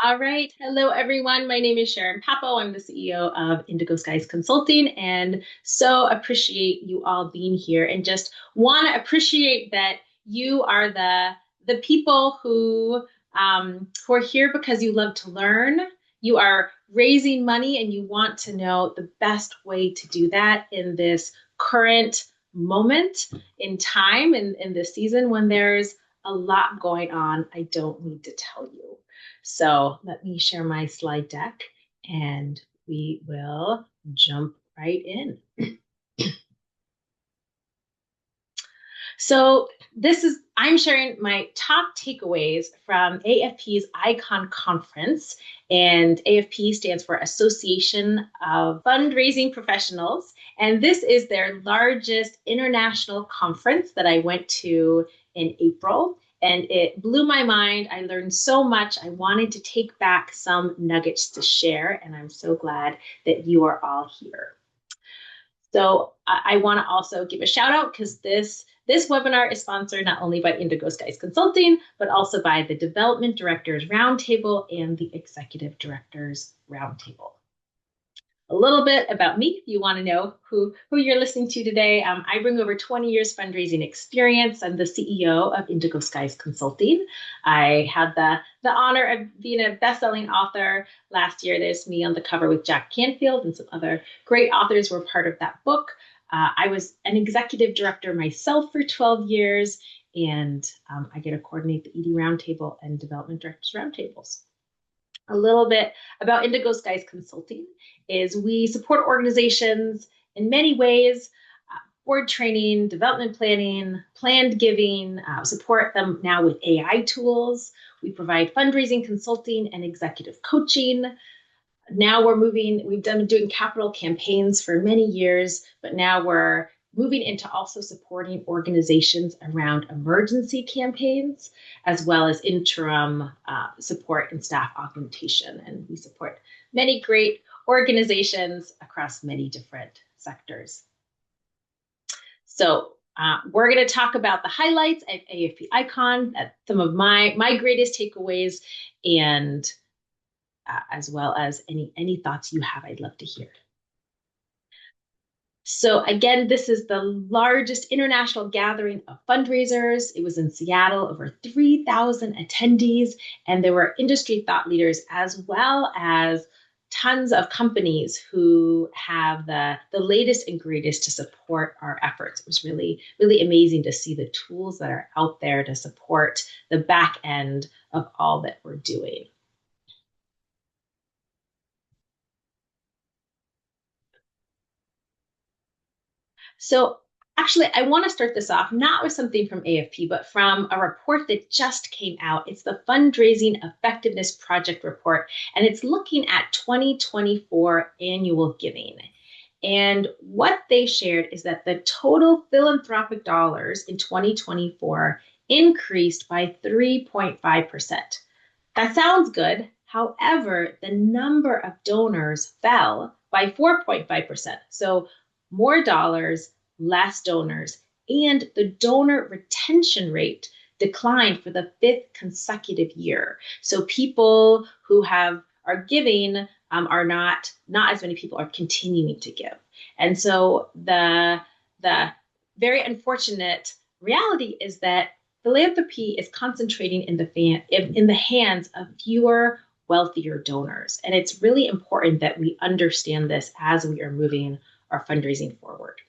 All right. Hello, everyone. My name is Sharon Papo. I'm the CEO of Indigo Skies Consulting, and so appreciate you all being here. And just want to appreciate that you are the people who are here because you love to learn. You are raising money, and you want to know the best way to do that in this current moment in time and in this season when there's a lot going on. I don't need to tell you. So let me share my slide deck and we will jump right in. So I'm sharing my top takeaways from AFP's ICON conference, and AFP stands for Association of Fundraising Professionals. And this is their largest international conference that I went to in April. And it blew my mind. I learned so much. I wanted to take back some nuggets to share, and I'm so glad that you are all here. So I want to also give a shout out because this webinar is sponsored not only by Indigo Skies Consulting, but also by the Development Directors Roundtable and the Executive Directors Roundtable. A little bit about me, if you want to know who you're listening to today. I bring over 20 years fundraising experience. I'm the CEO of Indigo Skies Consulting. I had the honor of being a best-selling author. Last year, there's me on the cover with Jack Canfield, and some other great authors were part of that book. I was an executive director myself for 12 years, and I get to coordinate the ED Roundtable and Development Directors Roundtables. A little bit about Indigo Skies Consulting is we support organizations in many ways, board training, development planning, planned giving, support them now with AI tools. We provide fundraising consulting and executive coaching. Now we've been doing capital campaigns for many years, but now we're moving into also supporting organizations around emergency campaigns, as well as interim support and staff augmentation. And we support many great organizations across many different sectors. So we're going to talk about the highlights at AFP ICON, some of my greatest takeaways, and as well as any thoughts you have, I'd love to hear. So again, this is the largest international gathering of fundraisers. It was in Seattle, over 3,000 attendees, and there were industry thought leaders as well as tons of companies who have the latest and greatest to support our efforts. It was really, really amazing to see the tools that are out there to support the back end of all that we're doing. So actually, I want to start this off not with something from AFP, but from a report that just came out. It's the Fundraising Effectiveness Project Report, and it's looking at 2024 annual giving. And what they shared is that the total philanthropic dollars in 2024 increased by 3.5%. That sounds good. However, the number of donors fell by 4.5%. So more dollars, less donors, and the donor retention rate declined for the 5th consecutive year. So people who are giving are not as many people are continuing to give. And so the very unfortunate reality is that philanthropy is concentrating in the hands of fewer, wealthier donors. And it's really important that we understand this as we are moving our fundraising forward.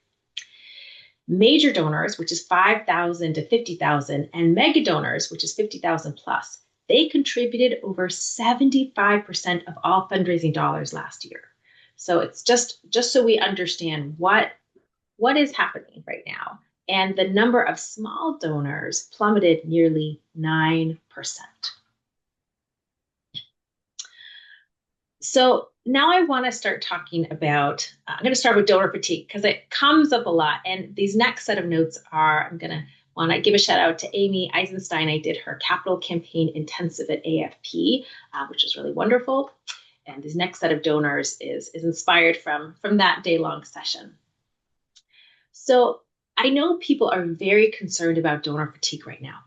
Major donors, which is 5,000 to 50,000, and mega donors, which is 50,000 plus, they contributed over 75% of all fundraising dollars last year. So it's just so we understand what is happening right now. And the number of small donors plummeted nearly 9%. So now I want to start talking about, I'm going to start with donor fatigue because it comes up a lot. And these next set of notes I'm going to want to give a shout out to Amy Eisenstein. I did her capital campaign intensive at AFP, which was really wonderful. And this next set of donors is inspired from that day-long session. So I know people are very concerned about donor fatigue right now.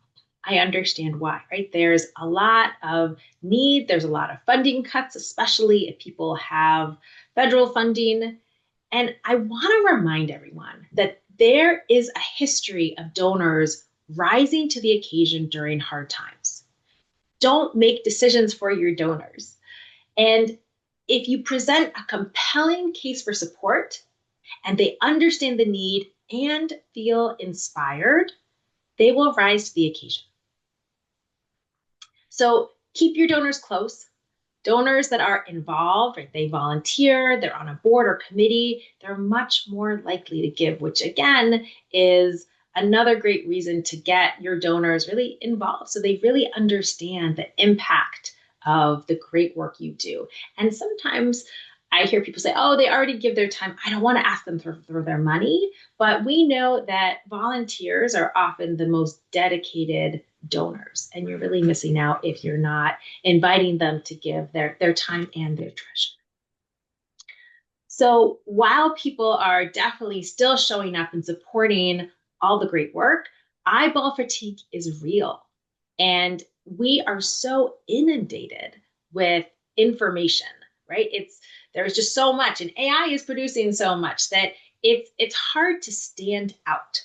I understand why, right? There's a lot of need. There's a lot of funding cuts, especially if people have federal funding. And I want to remind everyone that there is a history of donors rising to the occasion during hard times. Don't make decisions for your donors. And if you present a compelling case for support and they understand the need and feel inspired, they will rise to the occasion. So keep your donors close. Donors that are involved, right, they volunteer, they're on a board or committee, they're much more likely to give, which again is another great reason to get your donors really involved so they really understand the impact of the great work you do. And sometimes I hear people say, oh, they already give their time. I don't want to ask them for their money. But we know that volunteers are often the most dedicated donors. And you're really missing out if you're not inviting them to give their time and their treasure. So while people are definitely still showing up and supporting all the great work, eyeball fatigue is real. And we are so inundated with information, right? There's just so much, and AI is producing so much that it's hard to stand out.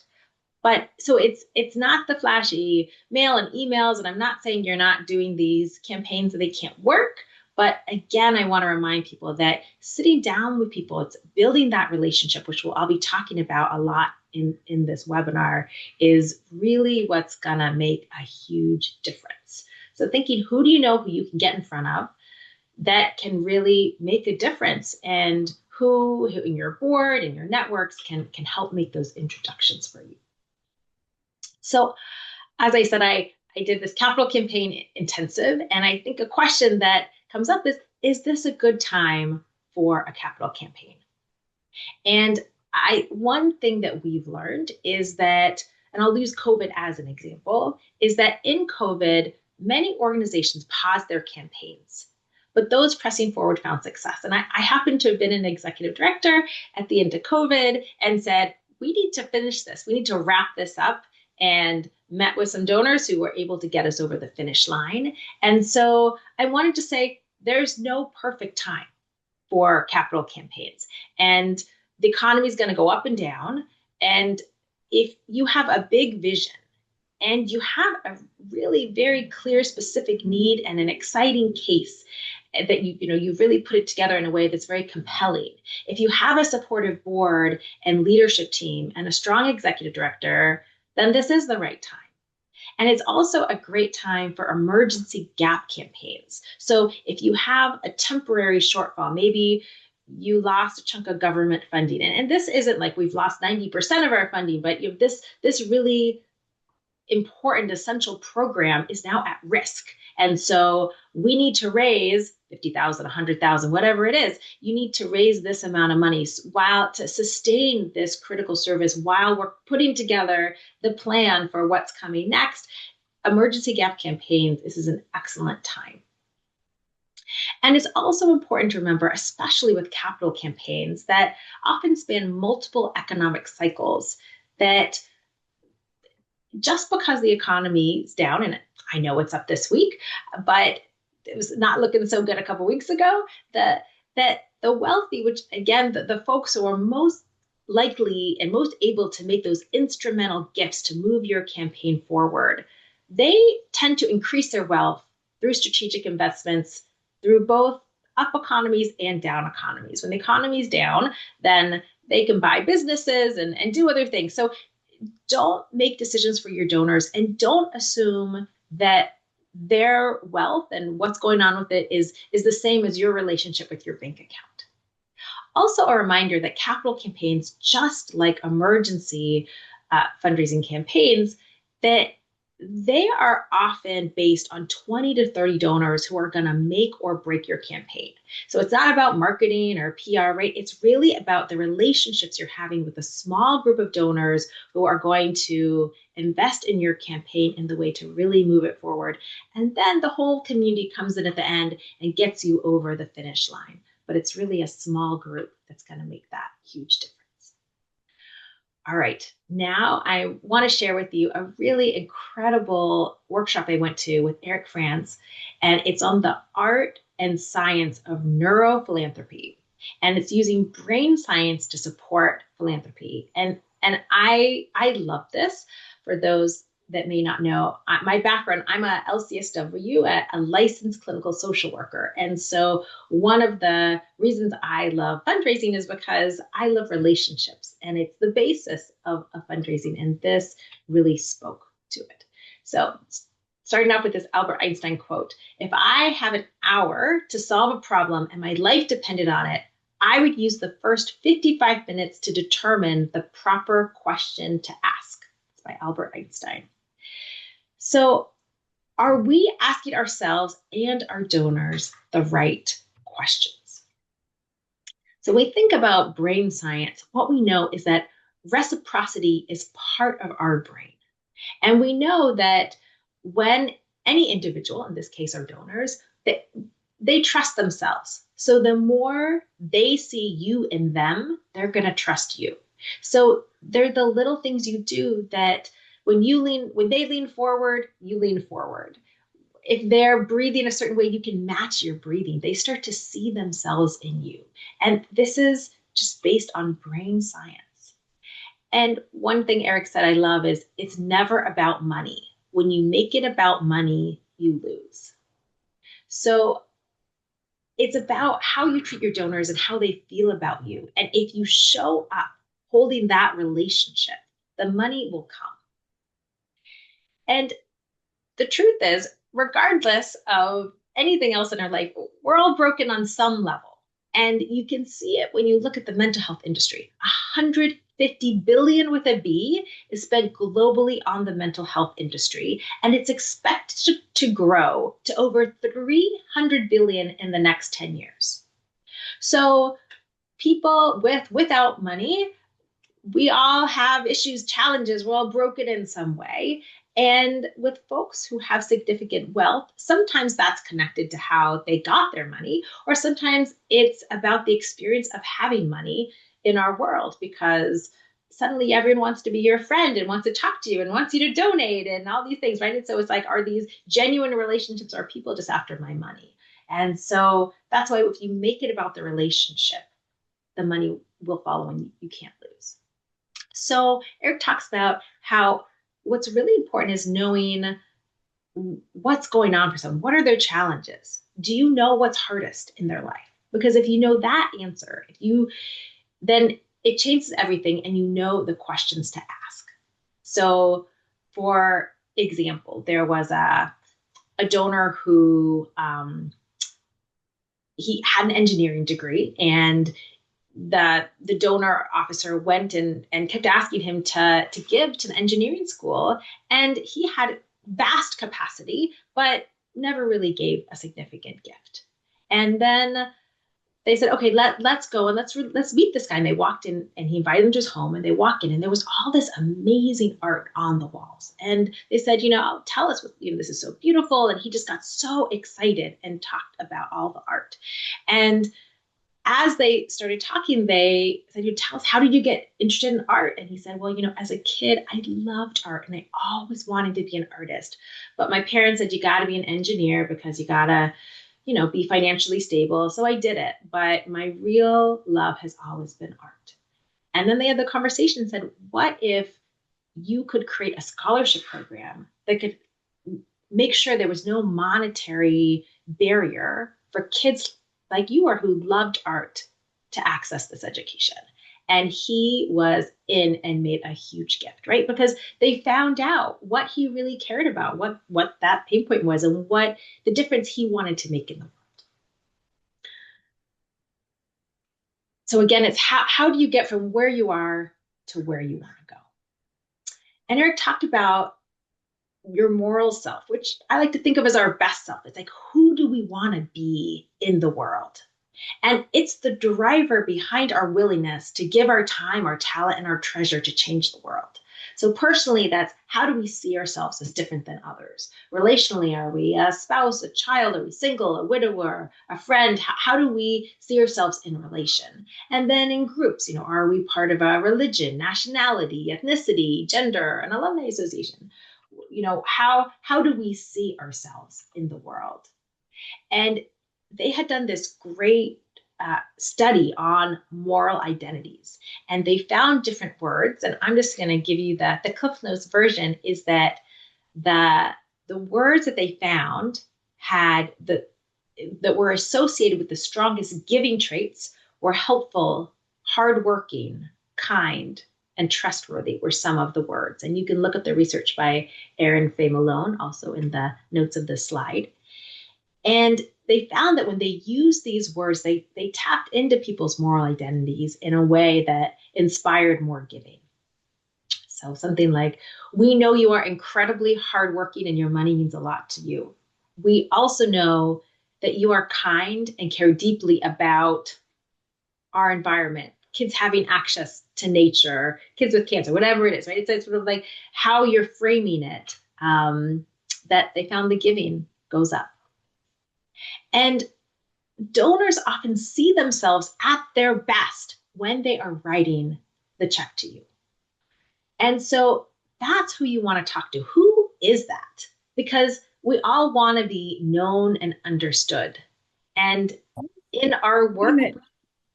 But so it's not the flashy mail and emails, and I'm not saying you're not doing these campaigns that they can't work. But again, I want to remind people that sitting down with people, it's building that relationship, which we'll all be talking about a lot in this webinar, is really what's gonna make a huge difference. So thinking, who do you know who you can get in front of that can really make a difference, and who in your board and your networks can help make those introductions for you. So as I said, I did this capital campaign intensive, and I think a question that comes up is this a good time for a capital campaign? And one thing that we've learned is that, and I'll use COVID as an example, is that in COVID, many organizations paused their campaigns, but those pressing forward found success. And I happen to have been an executive director at the end of COVID and said, we need to finish this. We need to wrap this up, and met with some donors who were able to get us over the finish line. And so I wanted to say there's no perfect time for capital campaigns. And the economy is going to go up and down. And if you have a big vision and you have a really very clear, specific need and an exciting case that you've really put it together in a way that's very compelling. If you have a supportive board and leadership team and a strong executive director, then this is the right time. And it's also a great time for emergency gap campaigns. So if you have a temporary shortfall, maybe you lost a chunk of government funding, and this isn't like we've lost 90% of our funding, but this really important essential program is now at risk. And so we need to raise 50,000, 100,000, whatever it is. You need to raise this amount of money while to sustain this critical service while we're putting together the plan for what's coming next. Emergency gap campaigns, this is an excellent time. And it's also important to remember, especially with capital campaigns that often span multiple economic cycles, that just because the economy is down, and I know it's up this week, but it was not looking so good a couple of weeks ago, that the wealthy, which again, the folks who are most likely and most able to make those instrumental gifts to move your campaign forward, they tend to increase their wealth through strategic investments, through both up economies and down economies. When the economy is down, then they can buy businesses and do other things. So don't make decisions for your donors, and don't assume that their wealth and what's going on with it is the same as your relationship with your bank account. Also, a reminder that capital campaigns, just like emergency fundraising campaigns, that they are often based on 20 to 30 donors who are going to make or break your campaign. So it's not about marketing or PR, right? It's really about the relationships you're having with a small group of donors who are going to invest in your campaign in the way to really move it forward. And then the whole community comes in at the end and gets you over the finish line. But it's really a small group that's going to make that huge difference. All right, now I want to share with you a really incredible workshop I went to with Eric France, and it's on the art and science of neurophilanthropy. And it's using brain science to support philanthropy. And I love this. For those that may not know, my background, I'm a LCSW, a licensed clinical social worker. And so one of the reasons I love fundraising is because I love relationships, and it's the basis of fundraising. And this really spoke to it. So, starting off with this Albert Einstein quote: "If I have an hour to solve a problem and my life depended on it, I would use the first 55 minutes to determine the proper question to ask." It's by Albert Einstein. So, are we asking ourselves and our donors the right questions? So, when we think about brain science, what we know is that reciprocity is part of our brain. And we know that when any individual, in this case our donors, they trust themselves. So the more they see you in them, they're going to trust you. So they're the little things you do that when they lean forward, you lean forward. If they're breathing a certain way, you can match your breathing. They start to see themselves in you. And this is just based on brain science. And one thing Eric said I love is it's never about money. When you make it about money, you lose. So it's about how you treat your donors and how they feel about you. And if you show up holding that relationship, the money will come. And the truth is, regardless of anything else in our life, we're all broken on some level. And you can see it when you look at the mental health industry. 150 billion with a B is spent globally on the mental health industry, and it's expected to grow to over 300 billion in the next 10 years. So people without money, we all have issues, challenges, we're all broken in some way. And with folks who have significant wealth, sometimes that's connected to how they got their money, or sometimes it's about the experience of having money in our world, because suddenly everyone wants to be your friend and wants to talk to you and wants you to donate and all these things, right? And so it's like, are these genuine relationships, or are people just after my money? And so that's why if you make it about the relationship, the money will follow and you can't lose. So Eric talks about how what's really important is knowing what's going on for someone. What are their challenges? Do you know what's hardest in their life? Because if you know that answer, then it changes everything, and you know the questions to ask. So, for example, there was a donor who he had an engineering degree, and the donor officer went and kept asking him to give to the engineering school, and he had vast capacity but never really gave a significant gift. And then they said, okay, let's go and let's meet this guy. And they walked in, and he invited them to his home, and they walk in, and there was all this amazing art on the walls. And they said, tell us what, this is so beautiful. And he just got so excited and talked about all the art. And as they started talking, they said, tell us, how did you get interested in art? And he said, well, as a kid, I loved art and I always wanted to be an artist. But my parents said, you got to be an engineer because you got to, be financially stable. So I did it. But my real love has always been art. And then they had the conversation and said, what if you could create a scholarship program that could make sure there was no monetary barrier for kids like you are who loved art to access this education? And he was in and made a huge gift, right? Because they found out what he really cared about, what that pain point was, and what the difference he wanted to make in the world. So again, it's how do you get from where you are to where you want to go? And Eric talked about your moral self, which I like to think of as our best self. It's like, who do we want to be in the world? And it's the driver behind our willingness to give our time, our talent, and our treasure to change the world. So personally, that's how do we see ourselves as different than others? Relationally, are we a spouse, a child? Are we single, a widower, a friend? How do we see ourselves in relation? And then in groups, are we part of a religion, nationality, ethnicity, gender, an alumni association? How do we see ourselves in the world? And they had done this great study on moral identities, and they found different words. And I'm just going to give you the Cliff Notes version. Is that the words that they found had that were associated with the strongest giving traits were helpful, hardworking, kind, and trustworthy were some of the words. And you can look at the research by Erin Faye Malone, also in the notes of this slide. And they found that when they used these words, they tapped into people's moral identities in a way that inspired more giving. So something like, we know you are incredibly hardworking and your money means a lot to you. We also know that you are kind and care deeply about our environment, kids having access to nature, kids with cancer, whatever it is, right? It's sort of like how you're framing it, that they found the giving goes up. And donors often see themselves at their best when they are writing the check to you. And so that's who you want to talk to. Who is that? Because we all want to be known and understood. And in our work, we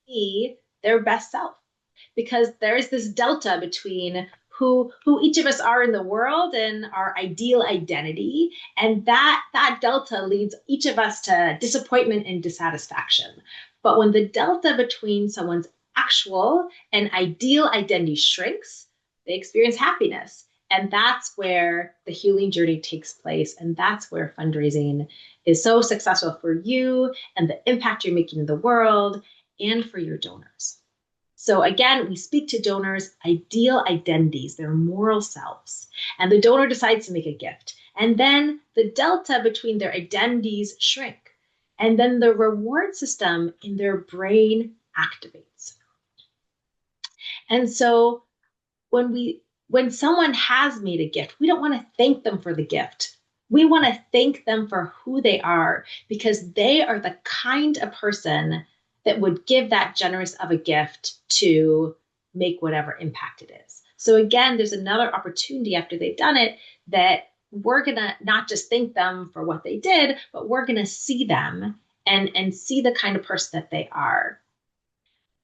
see their best self, because there is this delta between who each of us are in the world and our ideal identity. And that delta leads each of us to disappointment and dissatisfaction. But when the delta between someone's actual and ideal identity shrinks, they experience happiness. And that's where the healing journey takes place. And that's where fundraising is so successful for you and the impact you're making in the world and for your donors. So again, we speak to donors' ideal identities, their moral selves, and the donor decides to make a gift. And then the delta between their identities shrink. And then the reward system in their brain activates. And so when someone has made a gift, we don't want to thank them for the gift. We want to thank them for who they are, because they are the kind of person that would give that generous of a gift to make whatever impact it is. So again, there's another opportunity after they've done it that we're going to not just thank them for what they did, but we're going to see them and see the kind of person that they are.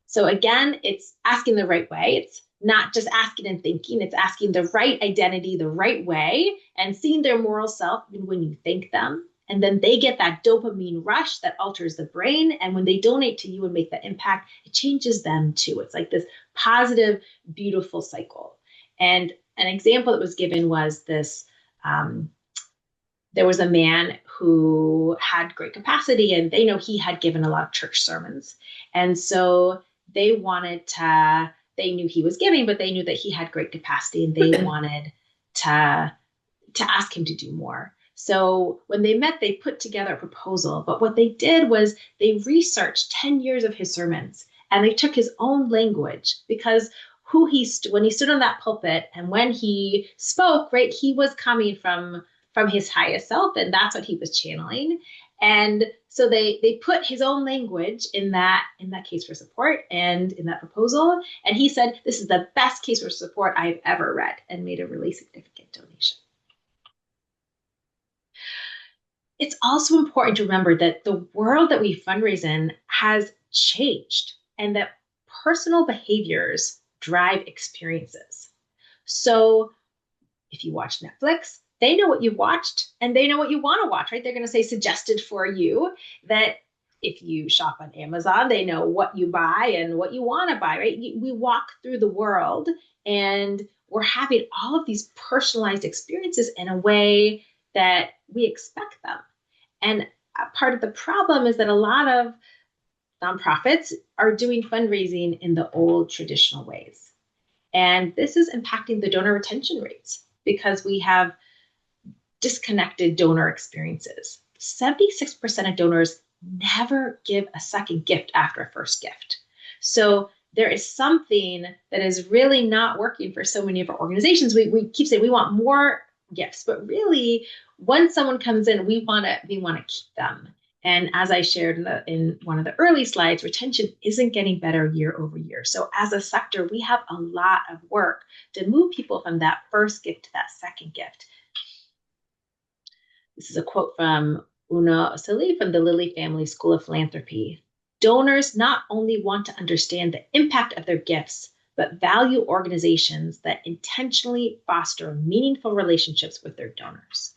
So again, it's asking the right way. It's not just asking and thinking, it's asking the right identity the right way and seeing their moral self when you thank them. And then they get that dopamine rush that alters the brain. And when they donate to you and make that impact, it changes them too. It's like this positive, beautiful cycle. And an example that was given was this, there was a man who had great capacity, and they know he had given a lot of church sermons. And so they knew he was giving, but they knew that he had great capacity, and they wanted to ask him to do more. So when they met, they put together a proposal. But what they did was they researched 10 years of his sermons, and they took his own language, because when he stood on that pulpit and when he spoke, right, he was coming from his highest self, and that's what he was channeling. And so they put his own language in that case for support and in that proposal. And he said, this is the best case for support I've ever read, and made a really significant donation. It's also important to remember that the world that we fundraise in has changed, and that personal behaviors drive experiences. So if you watch Netflix, they know what you've watched and they know what you want to watch, right? They're going to say suggested for you. That if you shop on Amazon, they know what you buy and what you want to buy, right? We walk through the world and we're having all of these personalized experiences in a way that we expect them. And part of the problem is that a lot of nonprofits are doing fundraising in the old traditional ways. And this is impacting the donor retention rates, because we have disconnected donor experiences. 76% of donors never give a second gift after a first gift. So there is something that is really not working for so many of our organizations. We keep saying we want more gifts, but really, once someone comes in, we want to keep them. And as I shared in one of the early slides, retention isn't getting better year over year. So as a sector, we have a lot of work to move people from that first gift to that second gift. This is a quote from Una Osili from the Lilly Family School of Philanthropy. Donors not only want to understand the impact of their gifts, but value organizations that intentionally foster meaningful relationships with their donors.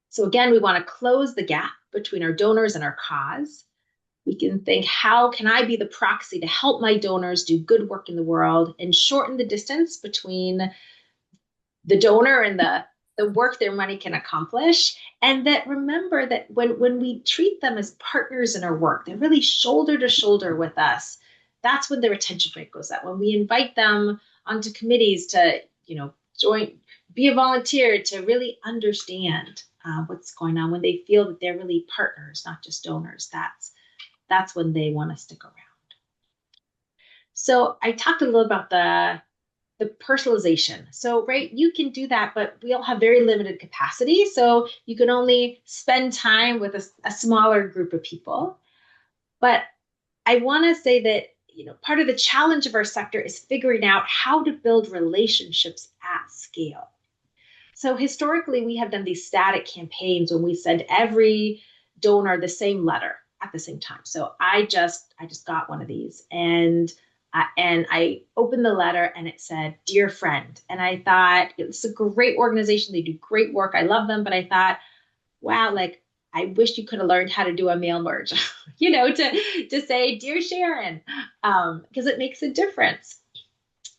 So again, we want to close the gap between our donors and our cause. We can think, how can I be the proxy to help my donors do good work in the world and shorten the distance between the donor and the work their money can accomplish? And that remember that when we treat them as partners in our work, they're really shoulder to shoulder with us. That's when the retention rate goes up. When we invite them onto committees to, join, be a volunteer, to really understand what's going on, when they feel that they're really partners, not just donors, that's when they want to stick around. So I talked a little about the personalization. So, right, you can do that, but we all have very limited capacity. So you can only spend time with a smaller group of people. But I want to say that, part of the challenge of our sector is figuring out how to build relationships at scale. So historically, we have done these static campaigns when we send every donor the same letter at the same time. So I just got one of these, and I opened the letter and it said, "Dear friend." And I thought, it's a great organization. They do great work. I love them. But I thought, wow, like, I wish you could have learned how to do a mail merge, to say, "Dear Sharon," because it makes a difference.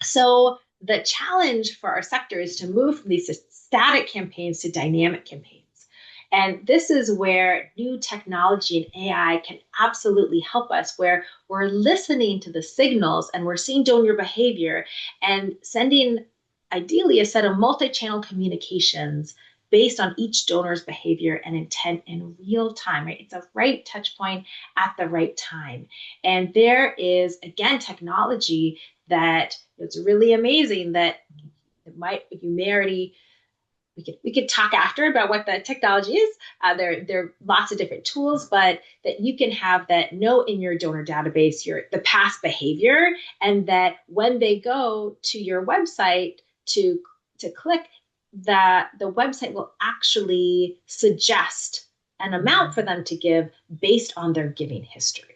So the challenge for our sector is to move from these static campaigns to dynamic campaigns. And this is where new technology and AI can absolutely help us, where we're listening to the signals and we're seeing donor behavior and sending, ideally, a set of multi-channel communications based on each donor's behavior and intent in real time, right? It's a right touch point at the right time. And there is, again, technology that it's really amazing that you may already, we could talk after about what the technology is. There are lots of different tools, but that you can have that note in your donor database, the past behavior, and that when they go to your website to click, that the website will actually suggest an amount for them to give based on their giving history.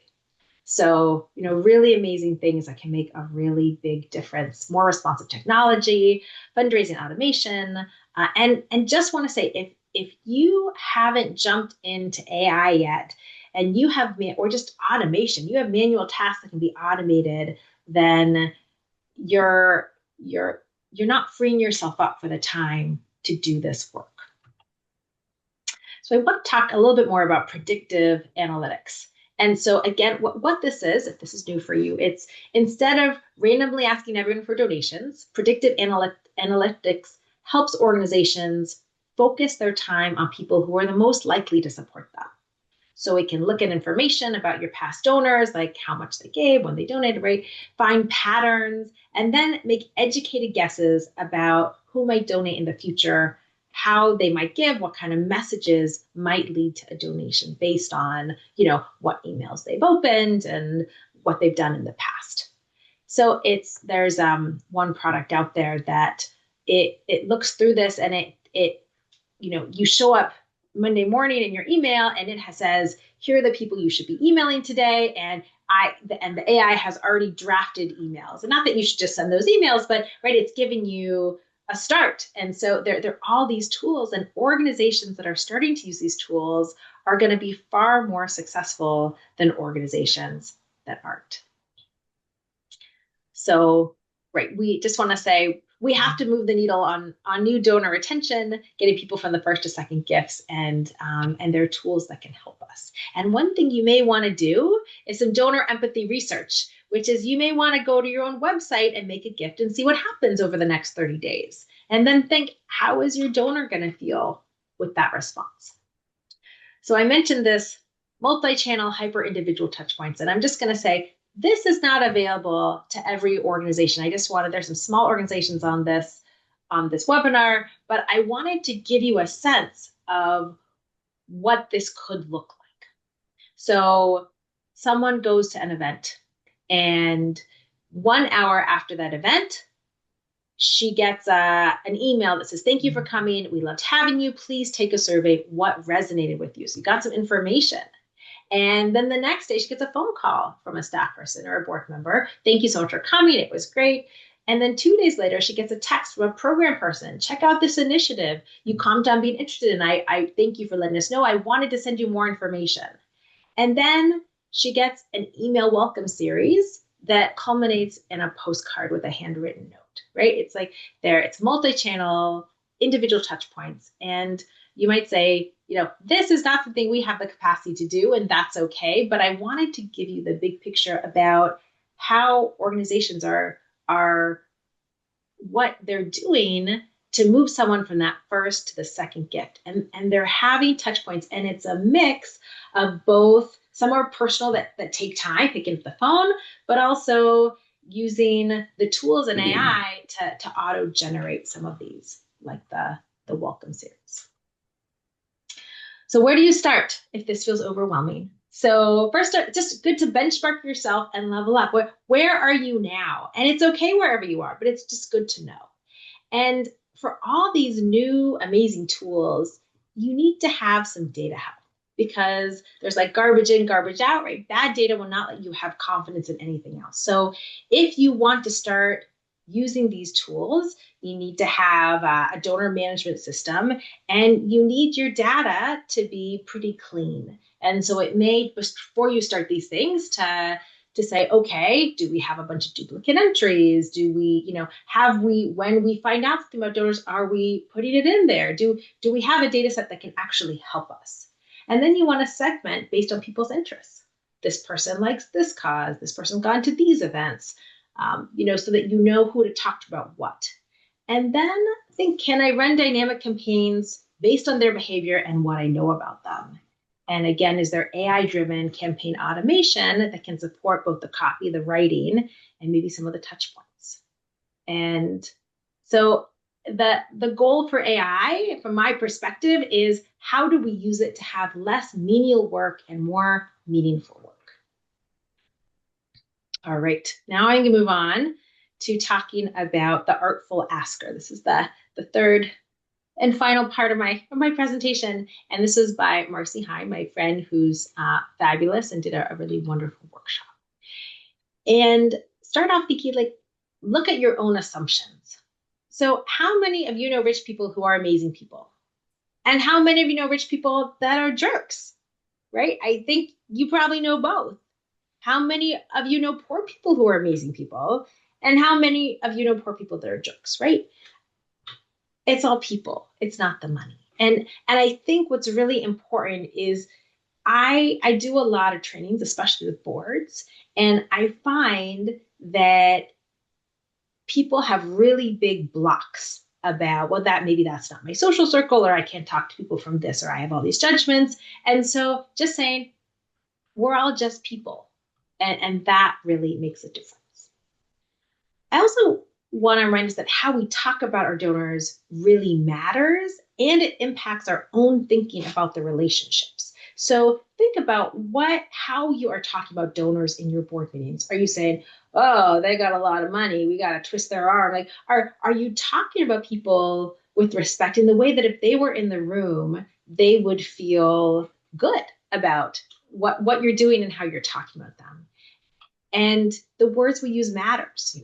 So, really amazing things that can make a really big difference. More responsive technology, fundraising automation, and just want to say, if you haven't jumped into AI yet, and you have or just automation, you have manual tasks that can be automated, then you're not freeing yourself up for the time to do this work. So I want to talk a little bit more about predictive analytics. And so again, what this is, if this is new for you, it's instead of randomly asking everyone for donations, predictive analytics helps organizations focus their time on people who are the most likely to support them. So it can look at information about your past donors, like how much they gave, when they donated, right? Find patterns, and then make educated guesses about who might donate in the future, how they might give, what kind of messages might lead to a donation based on, what emails they've opened and what they've done in the past. So there's one product out there that it looks through this, and it you show up Monday morning in your email, and it says, here are the people you should be emailing today, and the AI has already drafted emails. And not that you should just send those emails, but right, it's giving you a start. And so there are all these tools, and organizations that are starting to use these tools are going to be far more successful than organizations that aren't. So, right, we just want to say we have to move the needle on new donor retention, getting people from the first to second gifts, and there are tools that can help us. And one thing you may want to do is some donor empathy research, which is you may want to go to your own website and make a gift and see what happens over the next 30 days. And then think, how is your donor going to feel with that response? So I mentioned this multi-channel hyper-individual touch points, and I'm just going to say, this is not available to every organization. I just wanted, there's some small organizations on this webinar, but I wanted to give you a sense of what this could look like. So someone goes to an event, and 1 hour after that event, she gets an email that says, thank you for coming. We loved having you. Please take a survey. What resonated with you? So you got some information. And then the next day, she gets a phone call from a staff person or a board member. Thank you so much for coming. It was great. And then 2 days later, she gets a text from a program person. Check out this initiative. You commented on being interested in. I thank you for letting us know. I wanted to send you more information. And then she gets an email welcome series that culminates in a postcard with a handwritten note, right? It's like it's multi-channel, individual touch points. And you might say, this is not something we have the capacity to do, and that's okay. But I wanted to give you the big picture about how organizations are what they're doing to move someone from that first to the second gift. And they're having touch points, and it's a mix of both. Some are personal that take time, picking up the phone, but also using the tools in AI to auto-generate some of these, like the welcome series. So where do you start if this feels overwhelming? So first, just good to benchmark yourself and level up. Where are you now? And it's okay wherever you are, but it's just good to know. And for all these new amazing tools, you need to have some data help, because there's like garbage in, garbage out, right? Bad data will not let you have confidence in anything else. So if you want to start using these tools, you need to have a donor management system, and you need your data to be pretty clean. And so it may, before you start these things, to say, okay, do we have a bunch of duplicate entries? Do we, when we find out something about donors, are we putting it in there? Do we have a data set that can actually help us? And then you want to segment based on people's interests. This person likes this cause. This person's gone to these events, so that you know who to talk to about what. And then think, can I run dynamic campaigns based on their behavior and what I know about them? And again, is there AI-driven campaign automation that can support both the copy, the writing, and maybe some of the touch points? And so the goal for AI, from my perspective, is how do we use it to have less menial work and more meaningful work? All right, now I'm going to move on to talking about the artful asker. This is the third and final part of my presentation. And this is by Marcy Hine, my friend, who's fabulous and did a really wonderful workshop. And start off thinking, look at your own assumptions. So how many of you know rich people who are amazing people? And how many of you know rich people that are jerks, right? I think you probably know both. How many of you know poor people who are amazing people? And how many of you know poor people that are jerks, right? It's all people. It's not the money. And I think what's really important is I do a lot of trainings, especially with boards, and I find that people have really big blocks about, well, maybe that's not my social circle, or I can't talk to people from this, or I have all these judgments. And so just saying, we're all just people. And that really makes a difference. I also want to remind us that how we talk about our donors really matters, and it impacts our own thinking about the relationships. So think about how you are talking about donors in your board meetings. Are you saying, oh, they got a lot of money, we got to twist their arm? Like, are you talking about people with respect in the way that if they were in the room, they would feel good about what you're doing and how you're talking about them? And the words we use matters.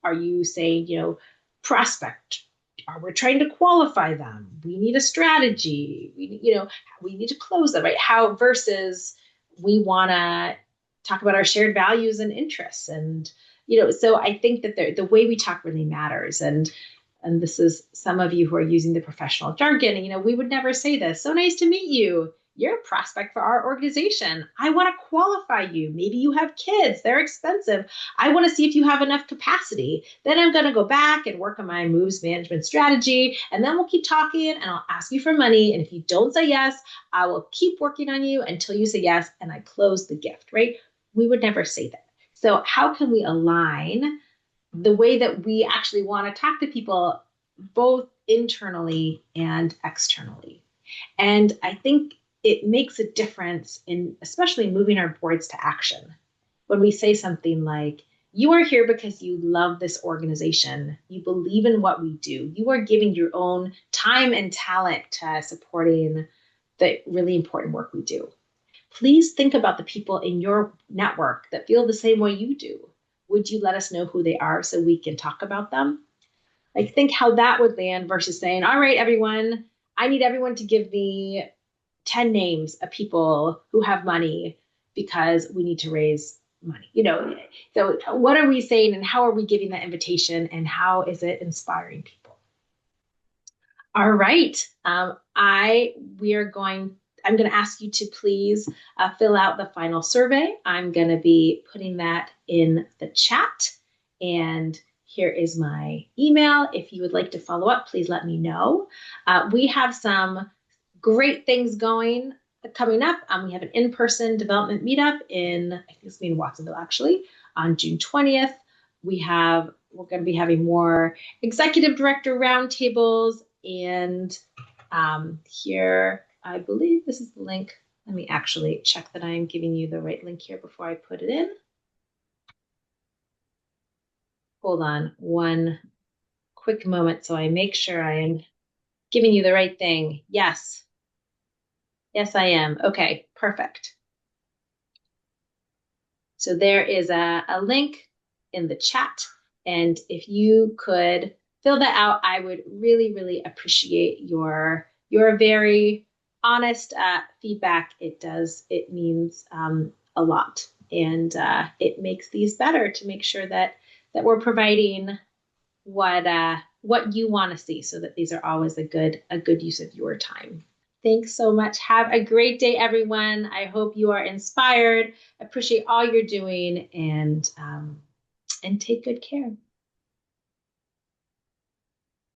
Are you saying, prospect? Are we trying to qualify them? We need a strategy. We need to close them, right? How versus we want to talk about our shared values and interests. And, so I think that the way we talk really matters. And this is some of you who are using the professional jargon. And, we would never say this. So nice to meet you. You're a prospect for our organization. I want to qualify you. Maybe you have kids. They're expensive. I want to see if you have enough capacity. Then I'm going to go back and work on my moves management strategy. And then we'll keep talking, and I'll ask you for money. And if you don't say yes, I will keep working on you until you say yes, and I close the gift, right? We would never say that. So how can we align the way that we actually want to talk to people, both internally and externally? And I think it makes a difference in especially moving our boards to action. When we say something like, you are here because you love this organization, you believe in what we do, you are giving your own time and talent to supporting the really important work we do. Please think about the people in your network that feel the same way you do. Would you let us know who they are so we can talk about them? Like, think how that would land versus saying, all right, everyone, I need everyone to give me 10 names of people who have money because we need to raise money. So what are we saying and how are we giving that invitation and how is it inspiring people? All right. I'm going to ask you to please fill out the final survey. I'm going to be putting that in the chat. And here is my email. If you would like to follow up, please let me know. We have some great things coming up. We have an in-person development meetup I think it's in Watsonville actually, on June 20th. We're going to be having more executive director roundtables, and here, I believe this is the link. Let me actually check that I'm giving you the right link here before I put it in. Hold on one quick moment so I make sure I am giving you the right thing. Yes. Yes, I am. Okay, perfect. So there is a link in the chat. And if you could fill that out, I would really, really appreciate your very honest feedback. It means a lot. And it makes these better to make sure that we're providing what you want to see, so that these are always a good use of your time. Thanks so much. Have a great day, everyone. I hope you are inspired. Appreciate all you're doing, and take good care.